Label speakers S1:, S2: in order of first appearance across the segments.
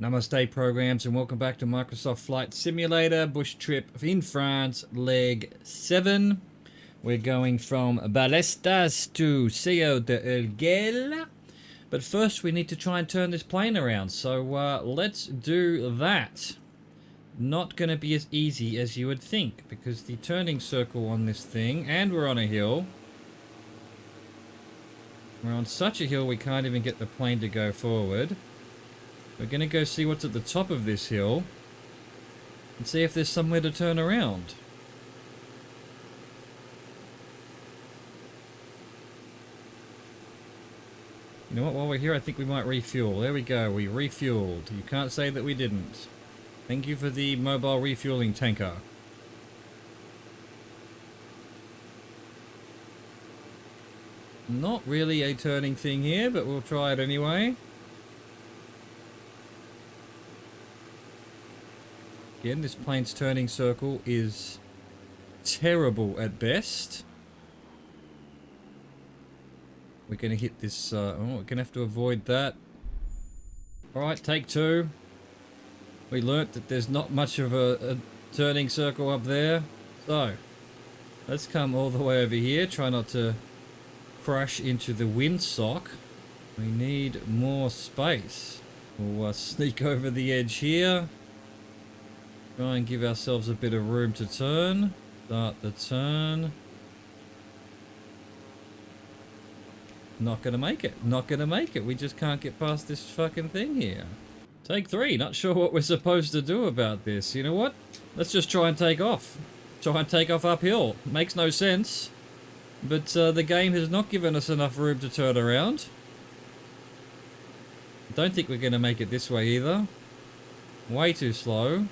S1: Namaste programs and welcome back to Microsoft Flight Simulator Bush Trip in France, leg 7. We're going from Badestas to Seo De Urgel. But first we need to try and turn this plane around, so let's do that. Not going to be as easy as you would think, because the turning circle on this thing, and we're on a hill. We're on such a hill we can't even get the plane to go forward. We're going to go see what's at the top of this hill and see if there's somewhere to turn around. You know what, while we're here I think we might refuel. There we go, we refueled. You can't say that we didn't. Thank you for the mobile refueling tanker. Not really a turning thing here, but we'll try it anyway. Again, this plane's turning circle is terrible at best. We're going to hit this... we're going to have to avoid that. Alright, take two. We learnt that there's not much of a turning circle up there. So, let's come all the way over here. Try not to crash into the windsock. We need more space. We'll sneak over the edge here. Try and give ourselves a bit of room to turn. Start the turn. Not gonna make it. Not gonna make it. We just can't get past this fucking thing here. Take three. Not sure what we're supposed to do about this. You know what? Let's just try and take off. Try and take off uphill. Makes no sense. But the game has not given us enough room to turn around. Don't think we're gonna make it this way either. Way too slow.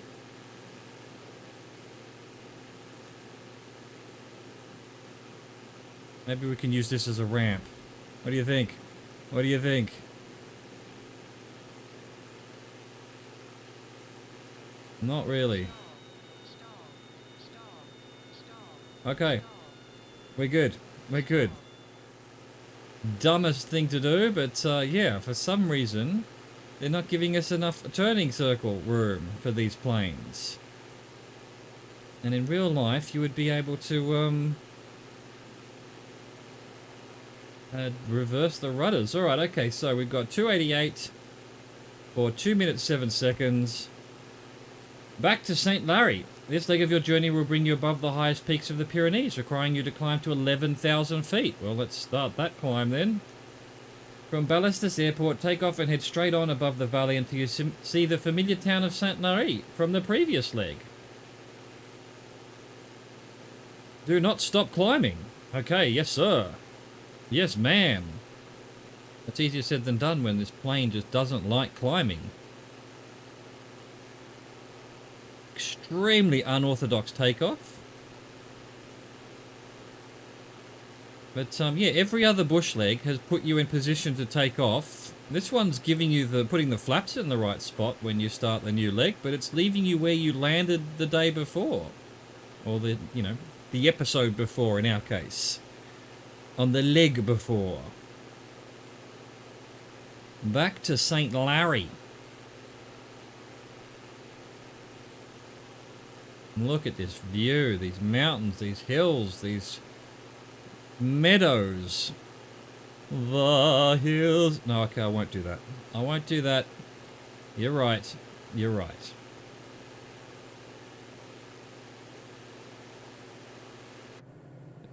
S1: Maybe we can use this as a ramp. What do you think? What do you think? Not really. Okay. We're good. We're good. Dumbest thing to do, but yeah, for some reason, they're not giving us enough turning circle room for these planes. And in real life, you would be able to, reverse the rudders. Alright, okay, so we've got 288 for 2 minutes 7 seconds. Back to St. Larry. This leg of your journey will bring you above the highest peaks of the Pyrenees, requiring you to climb to 11,000 feet. Well, let's start that climb then. From Badestas Airport, take off and head straight on above the valley until you see the familiar town of St. Larry from the previous leg. Do not stop climbing. Okay, yes sir. Yes, ma'am. That's easier said than done when this plane just doesn't like climbing. Extremely unorthodox takeoff. But yeah, every other bush leg has put you in position to take off. This one's giving you putting the flaps in the right spot when you start the new leg, but it's leaving you where you landed the day before. Or the episode before in our case. On the leg before. Back to St. Larry. Look at this view, these mountains, these hills, these meadows. The hills. No, okay, I won't do that. I won't do that. You're right. You're right.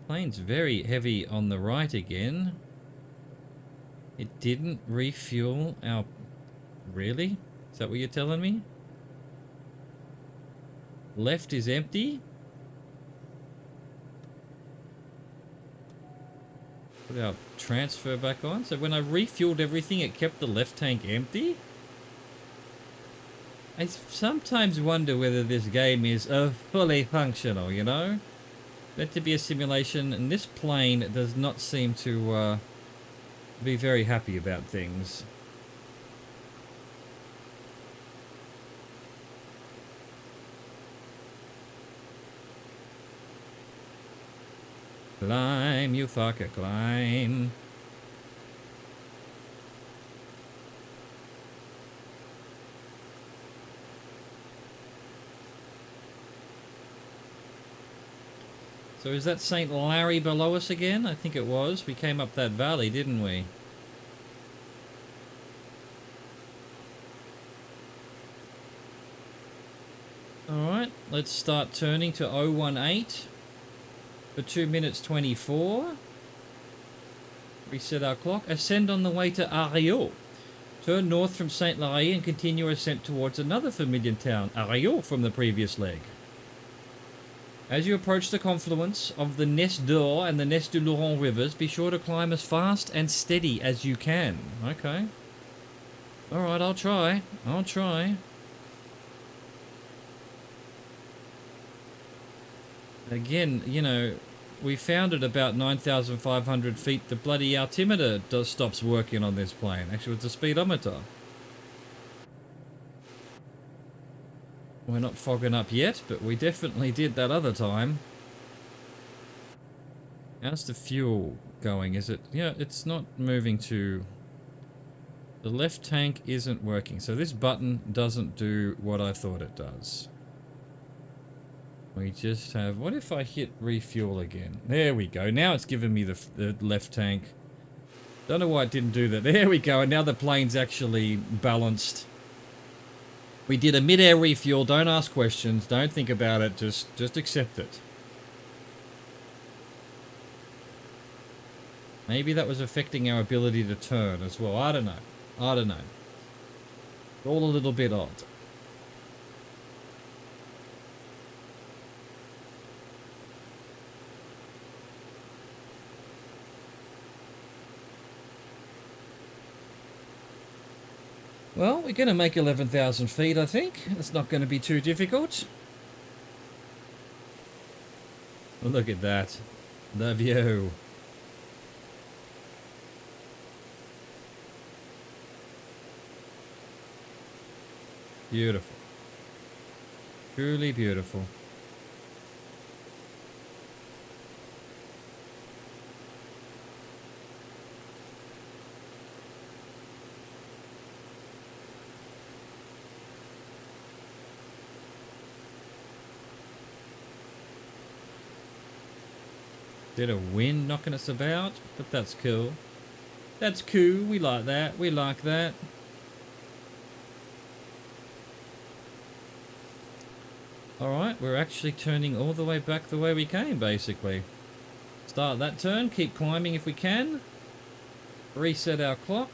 S1: Plane's very heavy on the right again. It didn't refuel our... Really? Is that what you're telling me? Left is empty? Put our transfer back on. So when I refueled everything, it kept the left tank empty? I sometimes wonder whether this game is fully functional, you know? Meant to be a simulation, and this plane does not seem to be very happy about things. Climb, you fucker, climb. So is that St. Larry below us again? I think it was. We came up that valley, didn't we? Alright, let's start turning to 018 for 2 minutes 24. Reset our clock. Ascend on the way to Ariaux. Turn north from St. Larry and continue ascent towards another familiar town, Ariaux, from the previous leg. As you approach the confluence of the Nest d'Or and the Nest du Laurent rivers, be sure to climb as fast and steady as you can. Okay. Alright, I'll try. I'll try. Again, you know, we found it about 9,500 feet. The bloody altimeter stops working on this plane. Actually, it's a speedometer. We're not fogging up yet, but we definitely did that other time. How's the fuel going? Is it... Yeah, it's not moving to... The left tank isn't working. So this button doesn't do what I thought it does. We just have... What if I hit refuel again? There we go. Now it's giving me the left tank. Don't know why it didn't do that. There we go. And now the plane's actually balanced. We did a mid-air refuel. Don't ask questions. Don't think about it. Just accept it. Maybe that was affecting our ability to turn as well. I don't know. I don't know. All a little bit odd. Well, we're going to make 11,000 feet, I think. It's not going to be too difficult. Look at that. The view. Beautiful. Truly beautiful. Bit of wind knocking us about, but that's cool. That's cool. We like that. We like that. Alright, we're actually turning all the way back the way we came, basically. Start that turn. Keep climbing if we can. Reset our clock.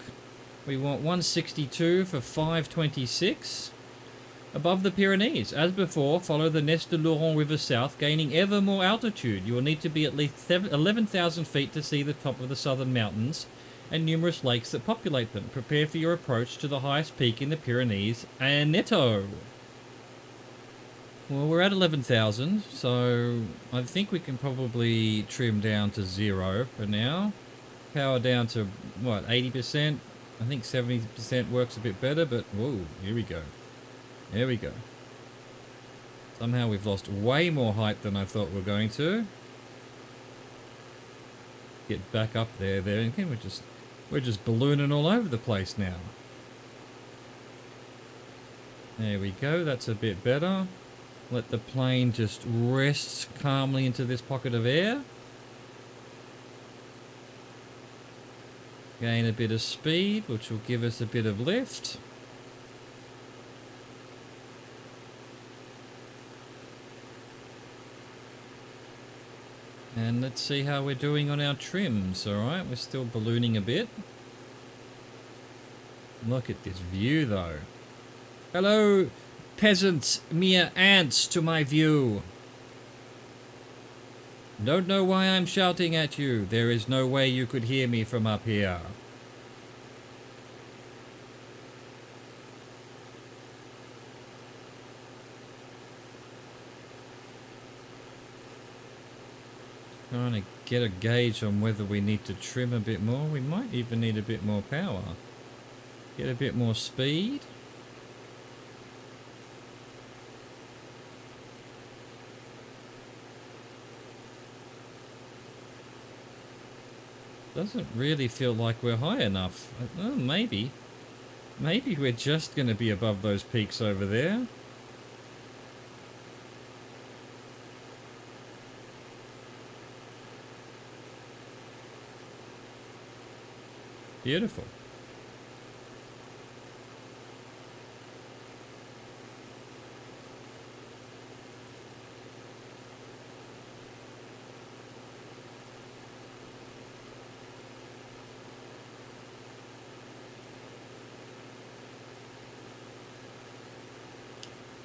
S1: We want 162 for 526. Above the Pyrenees. As before, follow the Nest de Laurent River south, gaining ever more altitude. You will need to be at least 11,000 feet to see the top of the southern mountains and numerous lakes that populate them. Prepare for your approach to the highest peak in the Pyrenees, Aneto. Well, we're at 11,000, so I think we can probably trim down to 0 for now. Power down to, what, 80%? I think 70% works a bit better, but whoa, here we go. There we go. Somehow we've lost way more height than I thought we were going to. Get back up there. And again, we're just ballooning all over the place now. There we go. That's a bit better. Let the plane just rest calmly into this pocket of air. Gain a bit of speed, which will give us a bit of lift. And let's see how we're doing on our trims, alright? We're still ballooning a bit. Look at this view, though. Hello, peasants, mere ants to my view. Don't know why I'm shouting at you. There is no way you could hear me from up here. Trying to get a gauge on whether we need to trim a bit more. We might even need a bit more power. Get a bit more speed. Doesn't really feel like we're high enough. Oh, maybe. Maybe we're just going to be above those peaks over there. Beautiful.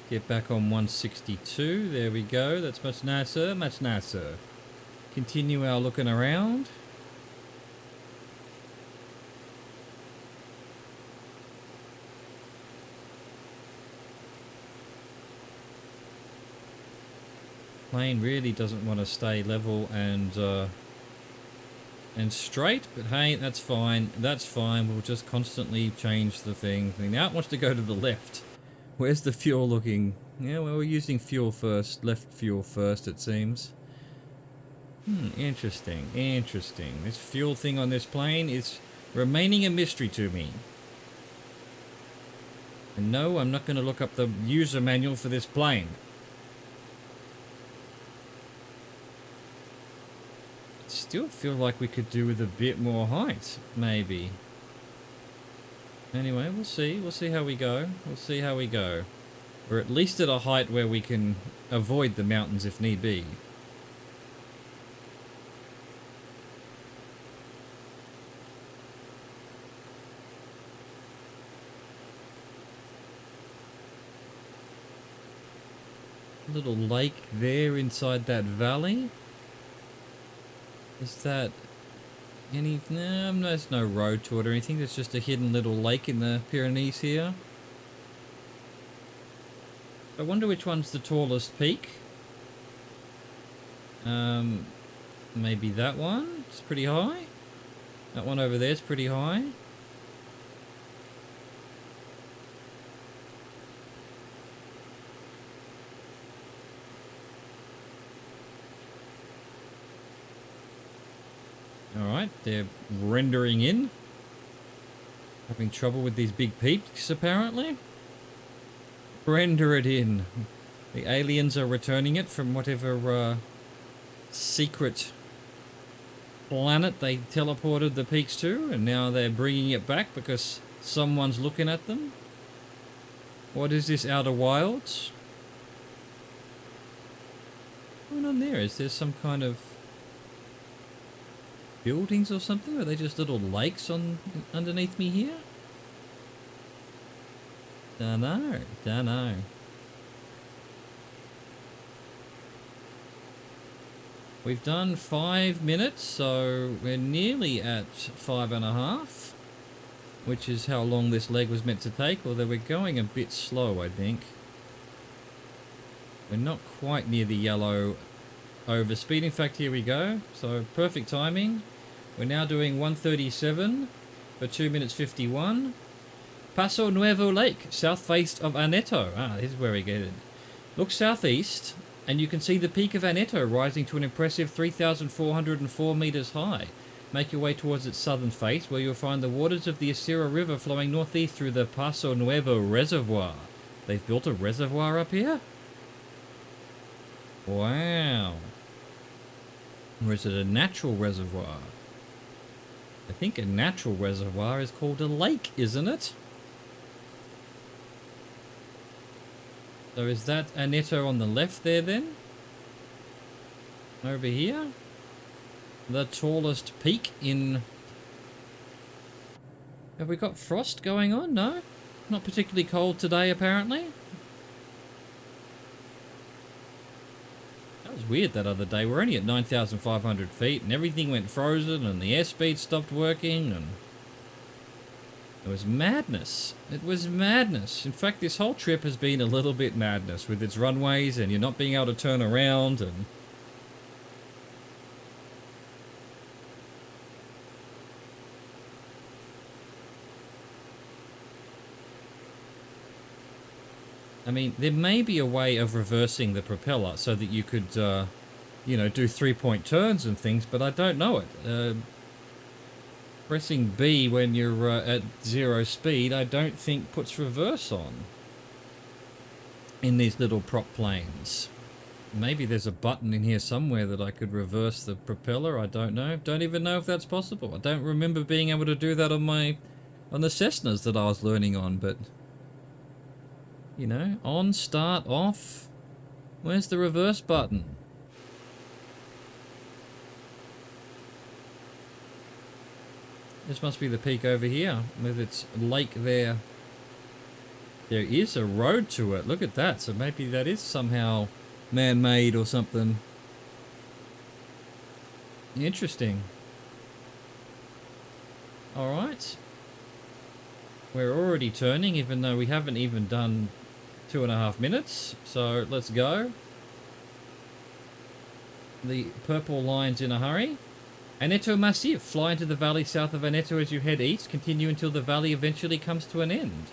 S1: Get back on 162. There we go. That's much nicer. Much nicer. Continue our looking around. Plane really doesn't want to stay level and straight, but hey, that's fine. That's fine. We'll just constantly change the thing. Now it wants to go to the left. Where's the fuel looking? Yeah, well, we're using fuel first. Left fuel first, it seems. Interesting. Interesting. This fuel thing on this plane is remaining a mystery to me. And no, I'm not going to look up the user manual for this plane. Still feel like we could do with a bit more height, maybe. Anyway, we'll see. We'll see how we go. We'll see how we go. We're at least at a height where we can avoid the mountains if need be. A little lake there inside that valley. Is that any... No, there's no road to it or anything. There's just a hidden little lake in the Pyrenees here. I wonder which one's the tallest peak. Maybe that one. It's pretty high. That one over there is pretty high. Alright, they're rendering in. Having trouble with these big peaks, apparently. Render it in. The aliens are returning it from whatever secret planet they teleported the peaks to, and now they're bringing it back because someone's looking at them. What is this, Outer Wilds? What's going on there? Is there some kind of buildings or something? Are they just little lakes on underneath me here? Dunno. We've done 5 minutes, so we're nearly at 5.5, which is how long this leg was meant to take, although we're going a bit slow, I think. We're not quite near the yellow overspeed. In fact, here we go. So perfect timing. We're now doing 137 for 2 minutes 51. Paso Nuevo Lake, south face of Aneto. Ah, this is where we get it. Look southeast, and you can see the peak of Aneto rising to an impressive 3,404 meters high. Make your way towards its southern face, where you'll find the waters of the Asira River flowing northeast through the Paso Nuevo Reservoir. They've built a reservoir up here? Wow. Or is it a natural reservoir? I think a natural reservoir is called a lake, isn't it? So is that Aneto on the left there then? Over here? The tallest peak in... Have we got frost going on? No? Not particularly cold today, apparently. That was weird that other day. We're only at 9,500 feet and everything went frozen and the airspeed stopped working and... It was madness. It was madness. In fact, this whole trip has been a little bit madness with its runways and you're not being able to turn around and... I mean, there may be a way of reversing the propeller so that you could, you know, do 3-point turns and things, but I don't know it. Pressing B when you're at 0 speed, I don't think puts reverse on in these little prop planes. Maybe there's a button in here somewhere that I could reverse the propeller. I don't know. Don't even know if that's possible. I don't remember being able to do that on the Cessnas that I was learning on, but you know, on, start, off. Where's the reverse button? This must be the peak over here with its lake there. There is a road to it. Look at that. So maybe that is somehow man-made or something. Interesting. Alright. We're already turning even though we haven't even done 2.5 minutes. So let's go. The purple line's in a hurry. Aneto Massif. Fly into the valley south of Aneto as you head east. Continue until the valley eventually comes to an end.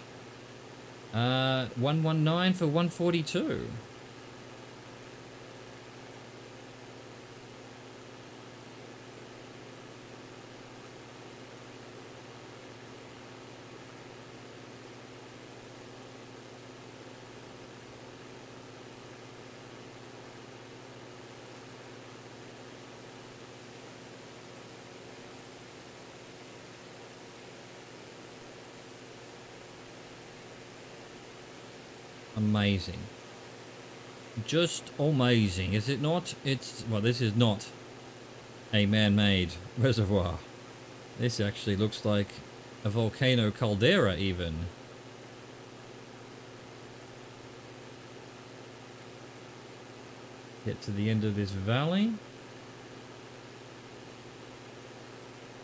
S1: 119 for 142. Amazing. Just amazing, is it not? It's, well, this is not a man-made reservoir. This actually looks like a volcano caldera even. Get to the end of this valley.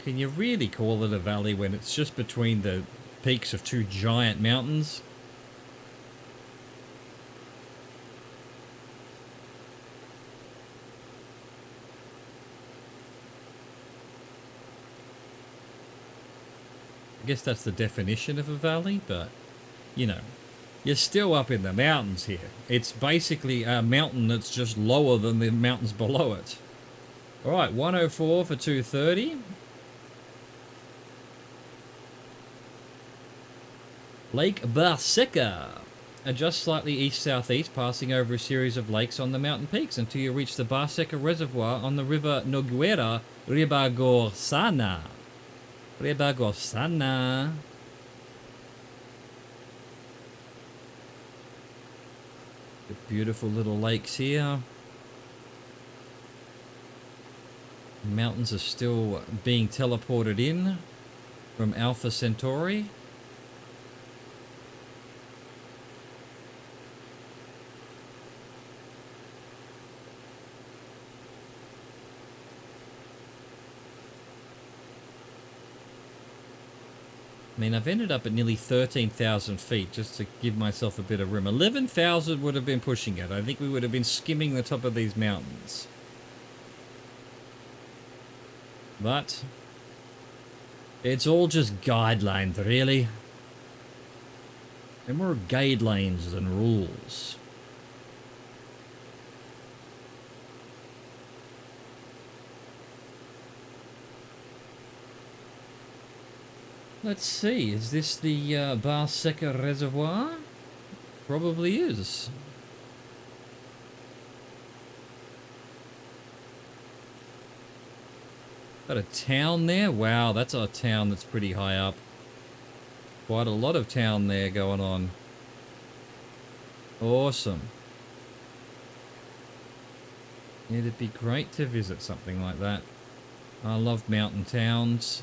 S1: Can you really call it a valley when it's just between the peaks of two giant mountains? I guess that's the definition of a valley, but, you know, you're still up in the mountains here. It's basically a mountain that's just lower than the mountains below it. Alright, 104 for 230. Lake Barseca. Adjust slightly east-southeast, passing over a series of lakes on the mountain peaks until you reach the Barseca Reservoir on the river Noguera Ribagorsana. Ribagorsana. The beautiful little lakes here. Mountains are still being teleported in from Alpha Centauri. I mean, I've ended up at nearly 13,000 feet just to give myself a bit of room. 11,000 would have been pushing it. I think we would have been skimming the top of these mountains. But it's all just guidelines, really. They're more guidelines than rules. Let's see, is this the Barseca Reservoir? Probably is. Got a town there? Wow, that's a town that's pretty high up. Quite a lot of town there going on. Awesome. It'd be great to visit something like that. I love mountain towns.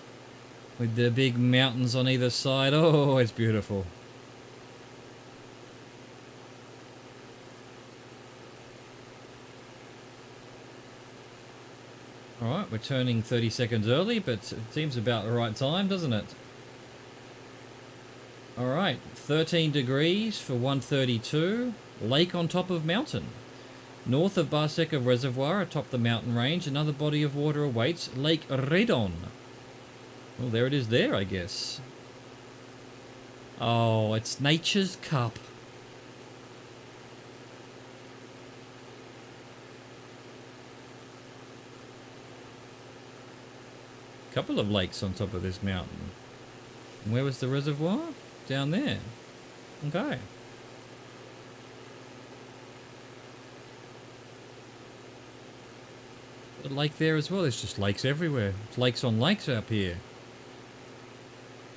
S1: With the big mountains on either side. Oh, it's beautiful. Alright, we're turning 30 seconds early, but it seems about the right time, doesn't it? Alright, 13 degrees for 132. Lake on top of mountain. North of Barseca Reservoir, atop the mountain range, another body of water awaits, Lake Redon. Well, there it is there, I guess. Oh, it's nature's cup. Couple of lakes on top of this mountain. And where was the reservoir? Down there. Okay. a lake there as well. There's just lakes everywhere. It's lakes on lakes up here.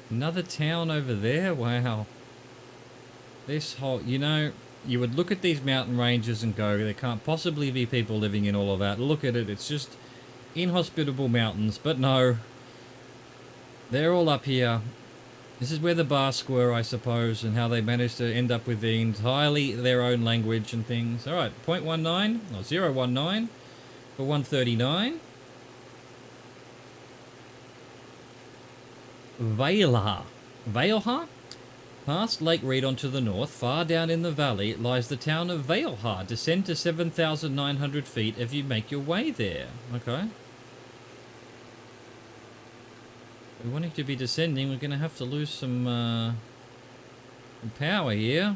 S1: Another town over there. Wow. This whole, you know, you would look at these mountain ranges and go, there can't possibly be people living in all of that. Look at it. It's just inhospitable mountains. But no, they're all up here. This is where the Basque were, I suppose, and how they managed to end up with the entirely their own language and things. All right, 0.19 or 0.19 for 139. Vailha? Past Lake Redon to the north, far down in the valley, lies the town of Vailha. Descend to 7,900 feet if you make your way there. Okay. We're wanting to be descending. We're going to have to lose some power here.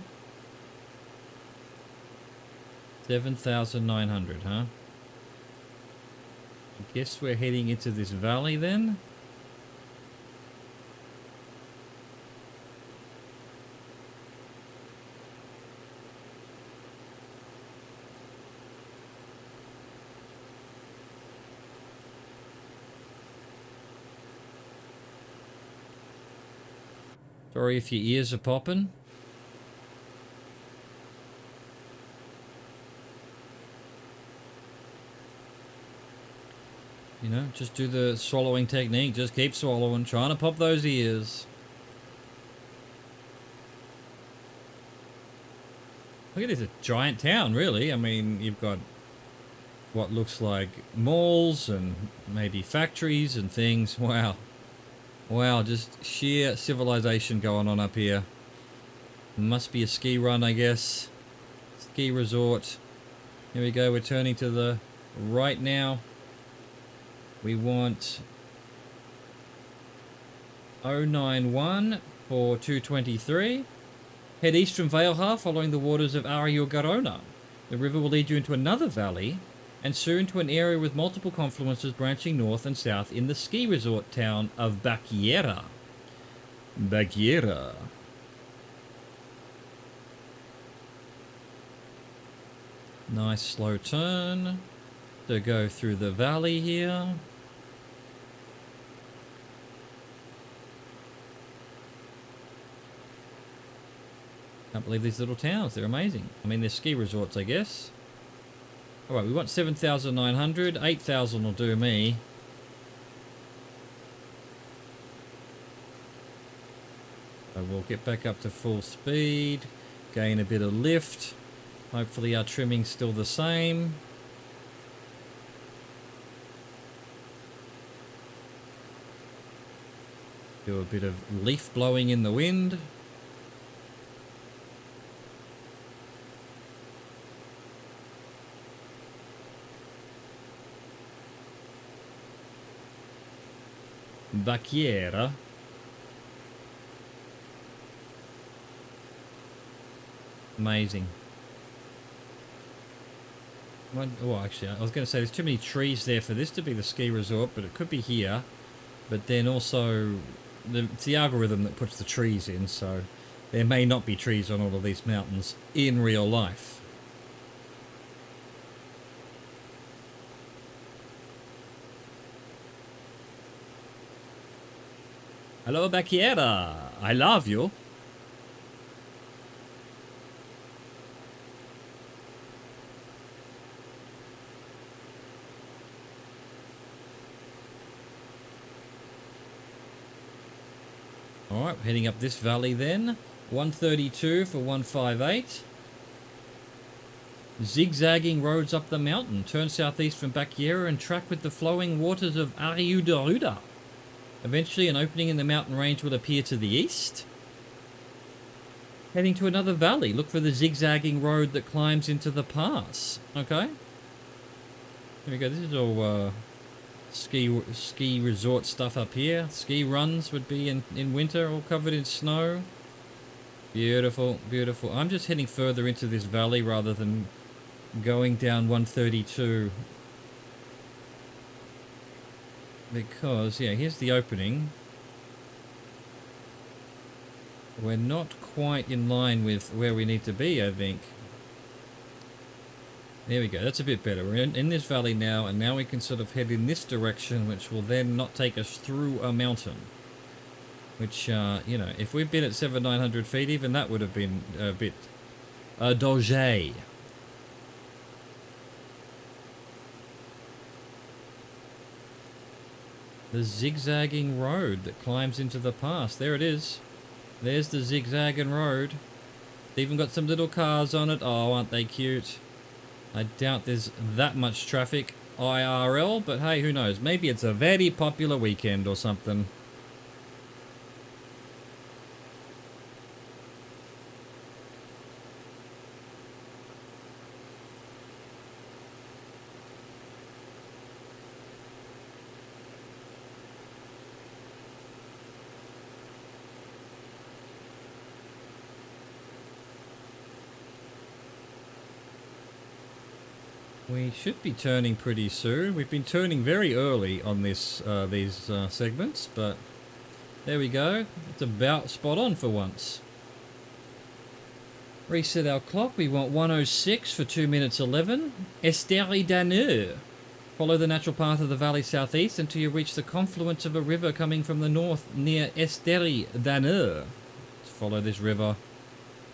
S1: 7,900, huh? I guess we're heading into this valley then. Sorry if your ears are popping. You know, just do the swallowing technique. Just keep swallowing, trying to pop those ears. Look at this, a giant town, really. I mean, you've got what looks like malls and maybe factories and things. Wow. Wow, just sheer civilization going on up here. Must be a ski run, I guess. Ski resort. Here we go, we're turning to the right now. We want 091 for 223. Head east from Vailha, following the waters of Ario Garona. The river will lead you into another valley, and soon to an area with multiple confluences branching north and south in the ski resort town of Baquiera. Baquiera. Nice slow turn to go through the valley here. Can't believe these little towns, they're amazing. I mean, they're ski resorts, I guess. Alright, we want 7,900. 8,000 will do me. So we'll get back up to full speed. Gain a bit of lift. Hopefully our trimming's still the same. Do a bit of leaf blowing in the wind. Baquiera. Amazing. Oh, actually, I was going to say there's too many trees there for this to be the ski resort, but it could be here. But then also, it's the algorithm that puts the trees in, so there may not be trees on all of these mountains in real life. Hello, Baquiera. I love you. Alright, heading up this valley then. 132 for 158. Zigzagging roads up the mountain. Turn southeast from Baquiera and track with the flowing waters of Ariudaruda. Eventually, an opening in the mountain range will appear to the east. Heading to another valley. Look for the zigzagging road that climbs into the pass. Okay. Here we go. This is all ski resort stuff up here. Ski runs would be in winter, all covered in snow. Beautiful, beautiful. I'm just heading further into this valley rather than going down 132. Because, yeah, here's the opening. We're not quite in line with where we need to be, I think. There we go. That's a bit better. We're in this valley now, and now we can sort of head in this direction, which will then not take us through a mountain. Which, you know, if we'd been at 700-900 feet, even that would have been a bit danger. The zigzagging road that climbs into the pass. There it is. There's the zigzagging road. It's even got some little cars on it. Oh, aren't they cute? I doubt there's that much traffic IRL, but hey, who knows? Maybe it's a very popular weekend or something. We should be turning pretty soon. We've been turning very early on this these segments, but there we go. It's about spot on for once. Reset our clock. We want 106 for 2 minutes 11. Esteri d'Anneux. Follow the natural path of the valley southeast until you reach the confluence of a river coming from the north near Esteri d'Anneux. Let's follow this river.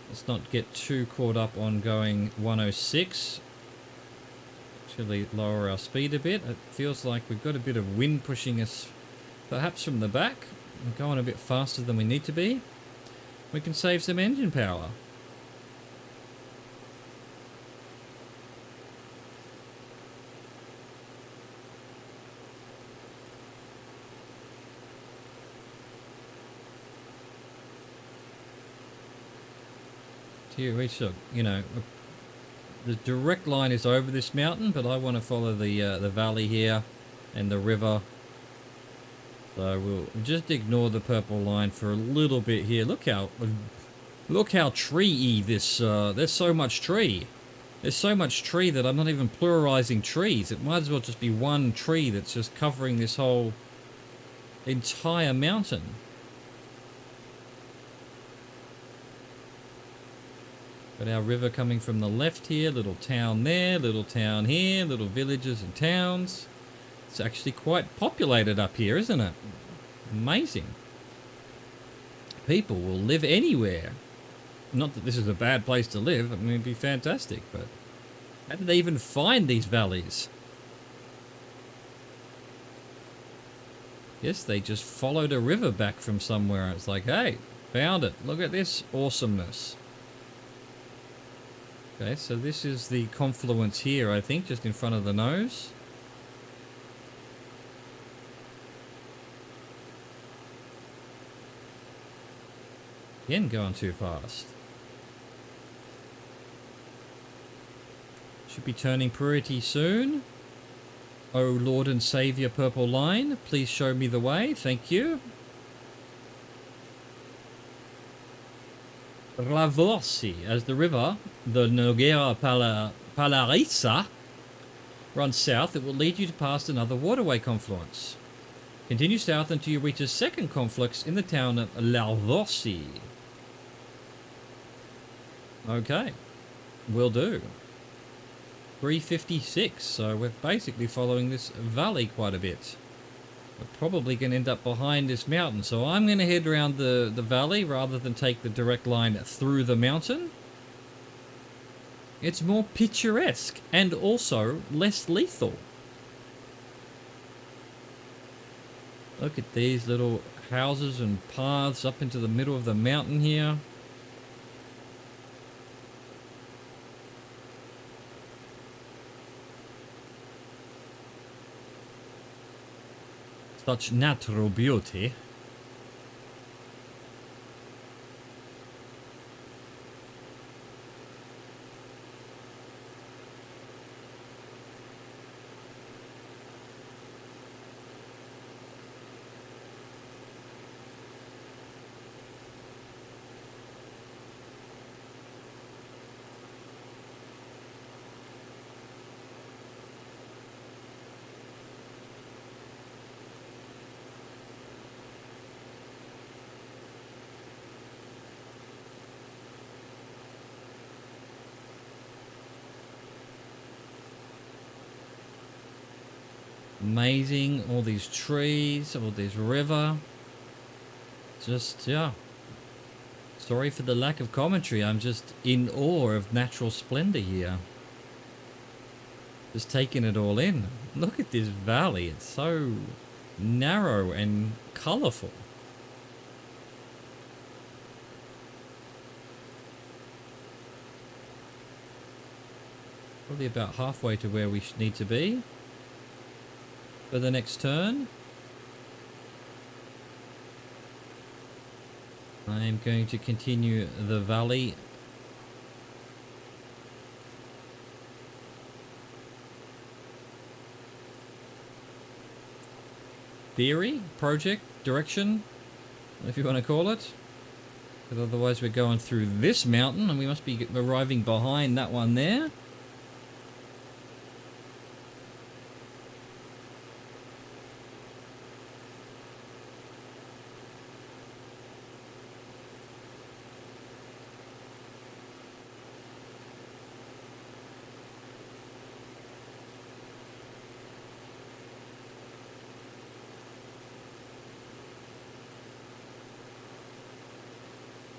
S1: Let's not get too caught up on going 106. Actually lower our speed a bit. It feels like we've got a bit of wind pushing us perhaps from the back. We're going a bit faster than we need to be. We can save some engine power. To reach, you know, the direct line is over this mountain, but I want to follow the valley here and the river. So we'll just ignore the purple line for a little bit here. Look how tree-y this. There's so much tree. There's so much tree that I'm not even pluralizing trees. It might as well just be one tree that's just covering this whole entire mountain. Got our river coming from the left here, little town there, little town here, little villages and towns. It's actually quite populated up here, isn't it? Amazing. People will live anywhere. Not that this is a bad place to live, I mean, it'd be fantastic, but how did they even find these valleys? Yes, they just followed a river back from somewhere. It's like, hey, found it. Look at this awesomeness. Okay, so this is the confluence here, I think, just in front of the nose. Again, going too fast. Should be turning pretty soon. Oh, Lord and Saviour Purple Line, please show me the way. Thank you. Ravorsi, as the river, the Noguera Palarissa, runs south, it will lead you to past another waterway confluence. Continue south until you reach a second conflux in the town of Lavorsi. Okay, will do. 356, so we're basically following this valley quite a bit. We're probably going to end up behind this mountain, so I'm going to head around the valley rather than take the direct line through the mountain. It's more picturesque and also less lethal. Look at these little houses and paths up into the middle of the mountain here. Such natural beauty. Amazing, all these trees, all this river. Just, yeah. Sorry for the lack of commentary. I'm just in awe of natural splendor here. Just taking it all in. Look at this valley. It's so narrow and colorful. Probably about halfway to where we need to be for the next turn. I am going to continue the valley. Theory, project, direction, if you want to call it. But otherwise we're going through this mountain and we must be arriving behind that one there.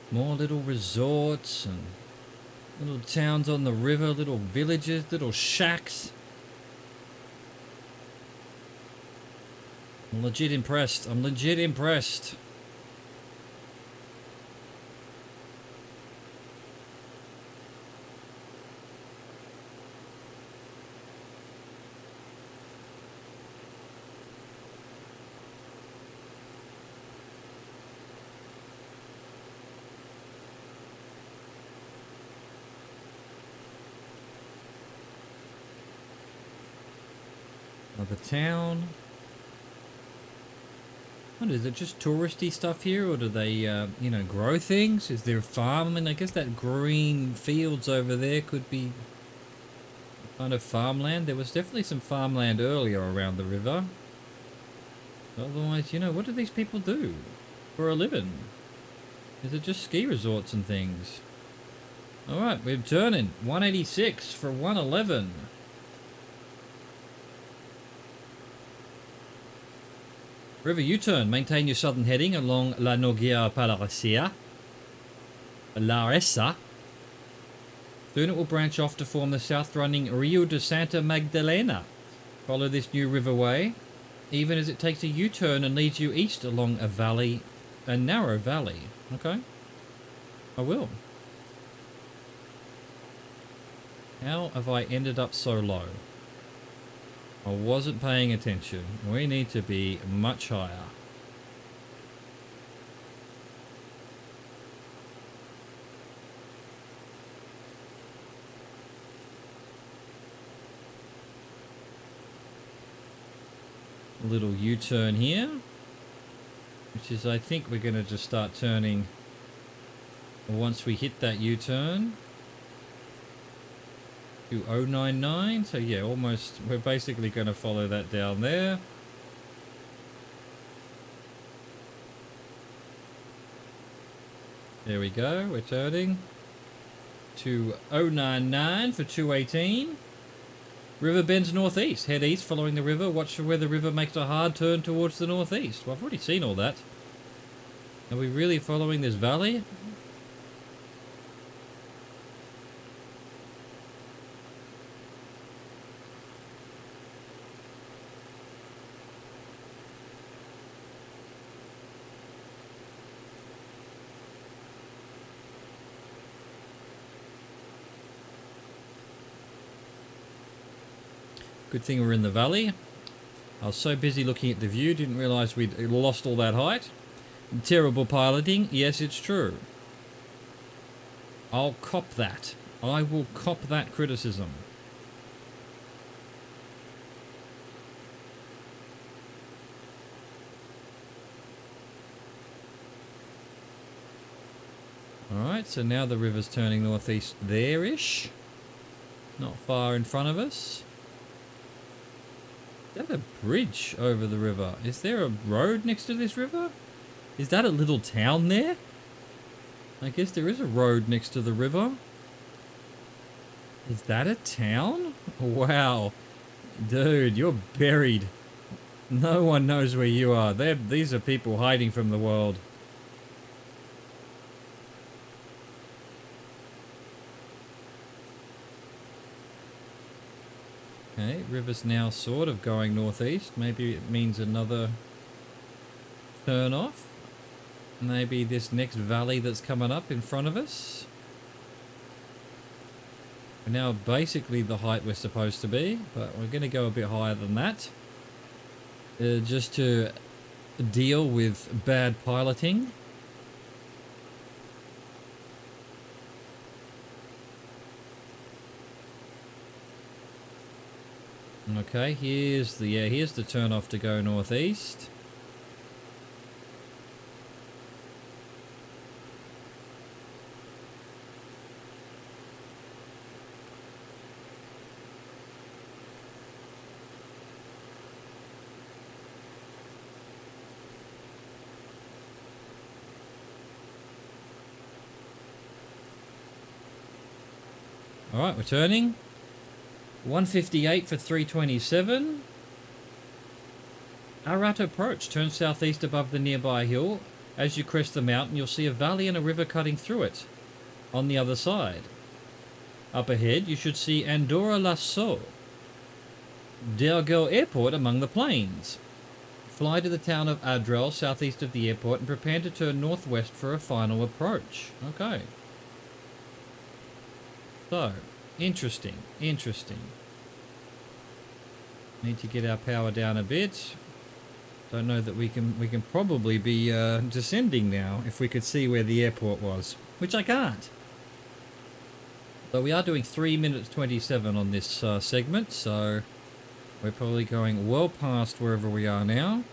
S1: More little resorts and little towns on the river, little villages, little shacks. I'm legit impressed. I'm legit impressed. Another town. What is it? Just touristy stuff here, or do they, you know, grow things? Is there a farm? I mean, I guess that green fields over there could be kind of farmland. There was definitely some farmland earlier around the river. Otherwise, you know, what do these people do for a living? Is it just ski resorts and things? All right, we're turning 186 for 111. River U-turn. Maintain your southern heading along La Noguera Palaresa. Soon it will branch off to form the south-running Rio de Santa Magdalena. Follow this new riverway, even as it takes a U-turn and leads you east along a valley, a narrow valley. Okay, I will. How have I ended up so low? I wasn't paying attention. We need to be much higher. A little U-turn here, which is, I think we're going to just start turning once we hit that U-turn. 2099, so yeah, almost, we're basically going to follow that down there. There we go, we're turning. 2099 for 218. River bends northeast, head east following the river, watch for where the river makes a hard turn towards the northeast. Well, I've already seen all that. Are we really following this valley? Good thing we're in the valley. I was so busy looking at the view, didn't realise we'd lost all that height. Terrible piloting. Yes, it's true. I'll cop that. I will cop that criticism. Alright, so now the river's turning northeast there-ish. Not far in front of us. Is that a bridge over the river? Is there a road next to this river? Is that a little town there? I guess there is a road next to the river. Is that a town? Wow. Dude, you're buried. No one knows where you are. These are people hiding from the world. Okay, river's now sort of going northeast. Maybe it means another turn off. Maybe this next valley that's coming up in front of us. We're now basically the height we're supposed to be, but we're going to go a bit higher than that. Just to deal with bad piloting. Okay, here's the turn off to go northeast. All right, we're turning. 158 for 327. Arat approach. Turn southeast above the nearby hill. As you crest the mountain, you'll see a valley and a river cutting through it. On the other side. Up ahead, you should see Andorra La Seo De Urgel Airport among the plains. Fly to the town of Adrel, southeast of the airport, and prepare to turn northwest for a final approach. Okay. So, interesting. Need to get our power down a bit. Don't know that we can probably be descending now if we could see where the airport was, which I can't. So we are doing 3 minutes 27 on this segment, so we're probably going well past wherever we are now.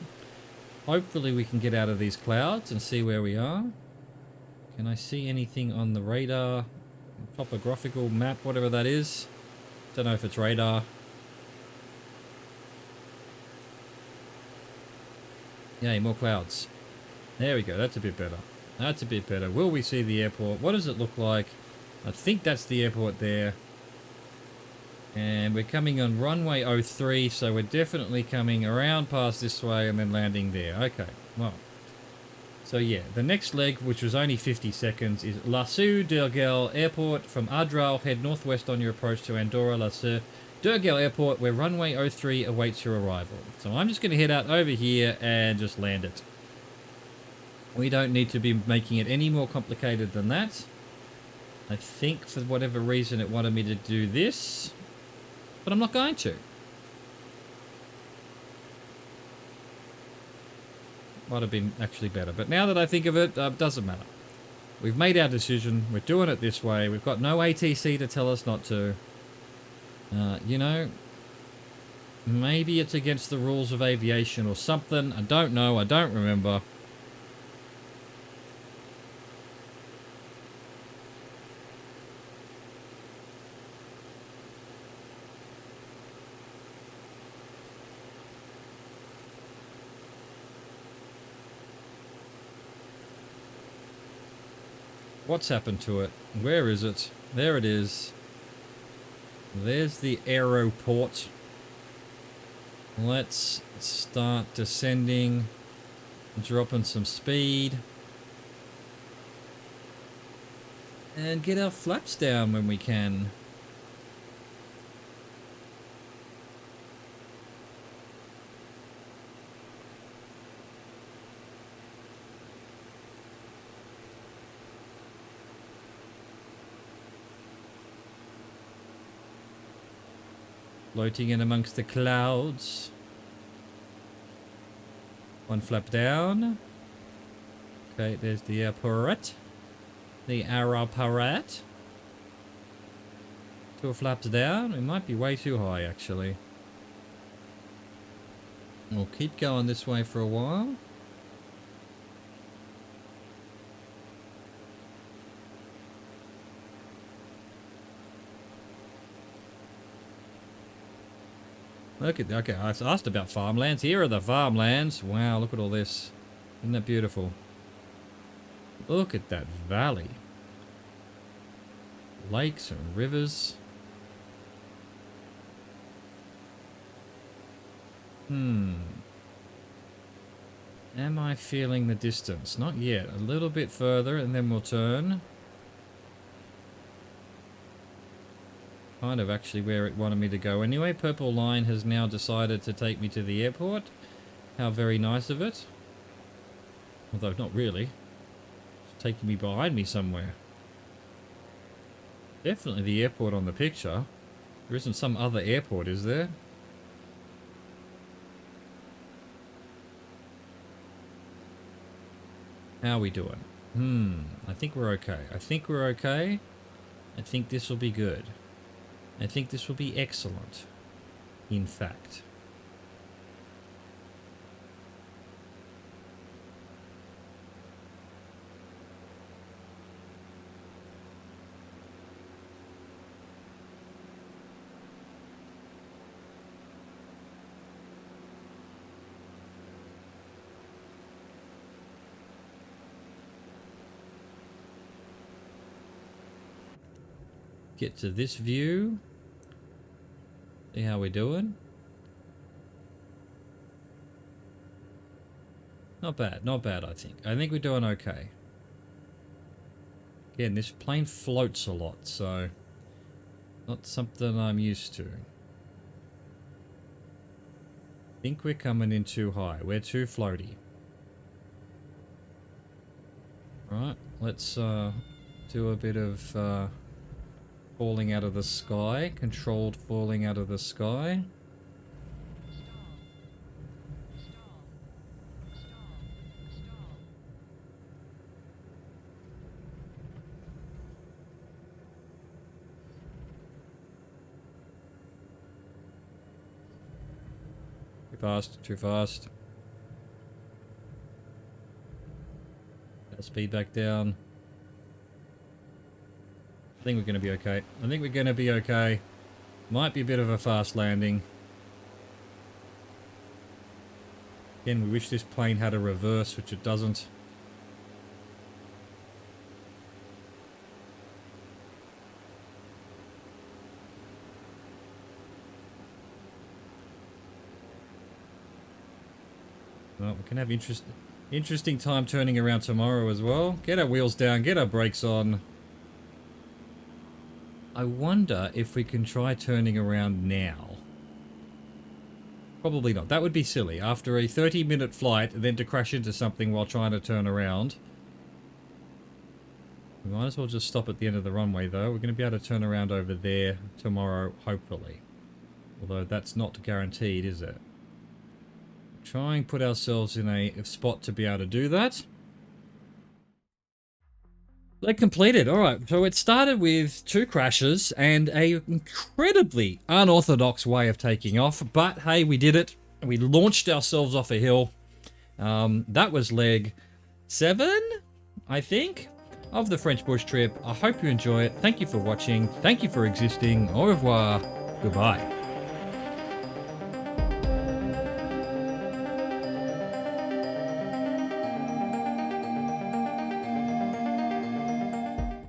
S1: Hopefully we can get out of these clouds and see where we are. Can I see anything on the radar? Topographical map, whatever that is. Don't know if it's radar. Yay, more clouds. There we go, that's a bit better. That's a bit better. Will we see the airport? What does it look like? I think that's the airport there. And we're coming on runway 03, so we're definitely coming around past this way and then landing there. Okay, well. So yeah, the next leg, which was only 50 seconds, is La Seo De Urgel Airport. From Adral, head northwest on your approach to Andorra La Seo De Urgel Airport, where runway 03 awaits your arrival. So I'm just going to head out over here and just land it. We don't need to be making it any more complicated than that. I think for whatever reason it wanted me to do this, but I'm not going to. Might have been actually better, but now that I think of it, doesn't matter. We've made our decision. We're doing it this way. We've got no ATC to tell us not to. You know, maybe it's against the rules of aviation or something. I don't know. I don't remember. What's happened to it? Where is it? There it is. There's the aeroport. Let's start descending, dropping some speed, and get our flaps down when we can. Floating in amongst the clouds. One flap down. Okay, there's the airport. The aeroport. Two flaps down. We might be way too high, actually. We'll keep going this way for a while. Look at, okay, I asked about farmlands. Here are the farmlands. Wow, look at all this. Isn't that beautiful? Look at that valley. Lakes and rivers. Am I feeling the distance? Not yet. A little bit further and then we'll turn. Kind of actually where it wanted me to go anyway. Purple line has now decided to take me to the airport. How very nice of it. Although not really. It's taking me behind me somewhere. Definitely the airport on the picture. There isn't some other airport, is there? How are we doing? I think we're okay. I think we're okay. I think this will be good. I think this will be excellent. In fact. Get to this view. See how we're doing. Not bad, not bad, I think. I think we're doing okay. Again, this plane floats a lot, so not something I'm used to. I think we're coming in too high. We're too floaty. Right, let's do a bit of falling out of the sky. Controlled falling out of the sky. Too fast, too fast. Speed back down. I think we're going to be okay. I think we're going to be okay. Might be a bit of a fast landing. Again, we wish this plane had a reverse, which it doesn't. Well, we can have interesting time turning around tomorrow as well. Get our wheels down, get our brakes on. I wonder if we can try turning around now. Probably not. That would be silly. After a 30-minute flight, then to crash into something while trying to turn around. We might as well just stop at the end of the runway, though. We're going to be able to turn around over there tomorrow, hopefully. Although that's not guaranteed, is it? Try and put ourselves in a spot to be able to do that. They completed. Alright, so it started with 2 crashes and a incredibly unorthodox way of taking off. But hey, we did it. We launched ourselves off a hill. That was leg 7, I think, of the French bush trip. I hope you enjoy it. Thank you for watching. Thank you for existing. Au revoir. Goodbye.